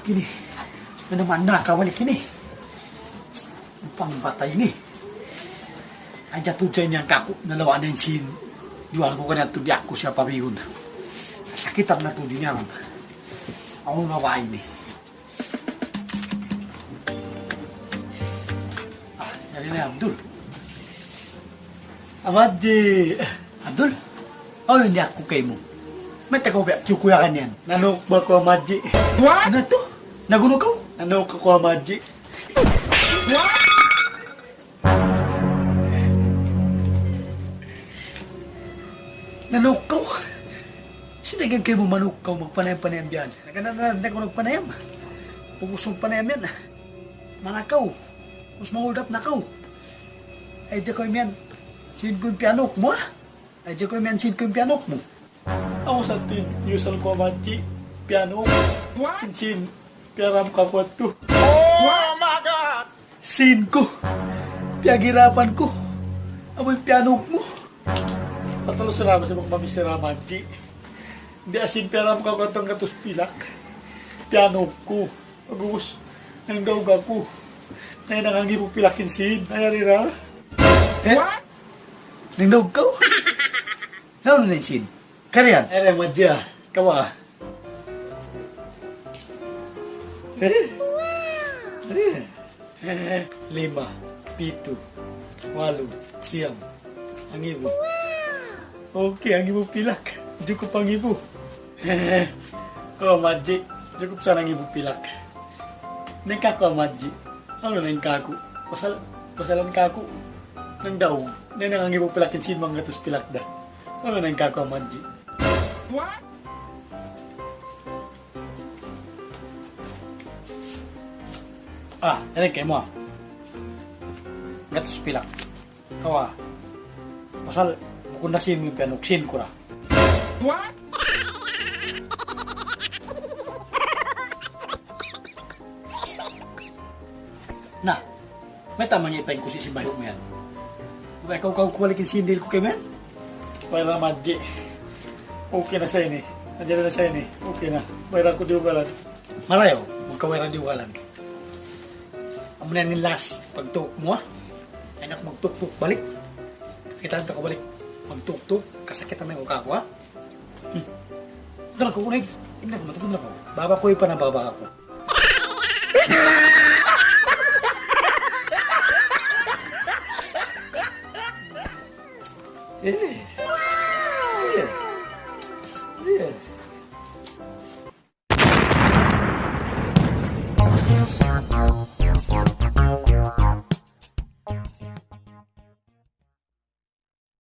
kini. Na naman nakawalik kini. Pangbatay ni. Aja tuday niyang kaku nalawa na yung sin. Jual ko kanyan tudiak ko siya pabihon. Sakitan na tudi niya. Ako nawain ni. Yari na Abdul. Amadji. Abdul? Oh, hindi ako kay mo. May tako ba kuya kanyan? Nanok ba ko Amadji? What? Ano to? Naguno ko? Nanok ko Amadji. What? Nanukaw? Sinagan kayo mo manukaw magpanayam-panayam dyan. Naganda ko nagpanayam. Kung gustong panayam yan, manakaw. Mas ma-hold up nakaw. Ay, dyan ko yan. Sin ko yung pianok mo, ah. Ay, dyan ko yan. Sin ko yung pianok mo. Ako sa tin, usual ko Amadji. Piano. What? Sin, piaram ka ko to. Oh my God! Sin ko. Piyagirapan ko. Amoy pianok mo. Patalos na naman sa mga mamisira Amadji. Hindi asin piaram ka ko itong katos pilak. Piano ko. Agus, nang daog ako. Ngayon nangangi mo pilakin sin. Ayari ra. What? Nang daog ka? Ano na yung sin? Kariyan? Ayari Amadji ah. Kawa. Lima, pito, walo, siyam. Ang ibo. Okay, ang ibo pilak. Diyo ko pang ibo. Oh, Amadji. Diyo ko sana ang ibo pilak. Nengka ko, Amadji. Ano nengka ko? Pasalan ka ko. Nang daw. Nang ang ibo pilakin sin mga gatos pilak da. Ano nengka ko, Amadji? What? Yan kayo mo. Gatos pilak. Kawa. Pasal, kung nasin mo yung pianoksin ko na. What? Na, may tama niya ipain ko si Simbayo mo yan. Kung ikaw kumalikin sindil ko kayo, men? Para Amadji. Okay na sa'yo ni. Nandiyan na sa'yo ni. Okay na. Bayran ko diugalan. Marayo, magkawaran di ugalan. Amo na yung last pagtuk mo, ah. Ay nak magtuk-tuk balik. Kita ka balik. Magtuk-tuk, kasakitan na yung uka ko, ha? Ito na ko, kunay. Tignan ko, matutun na ko. Baba ko pa na baba ako. Eh.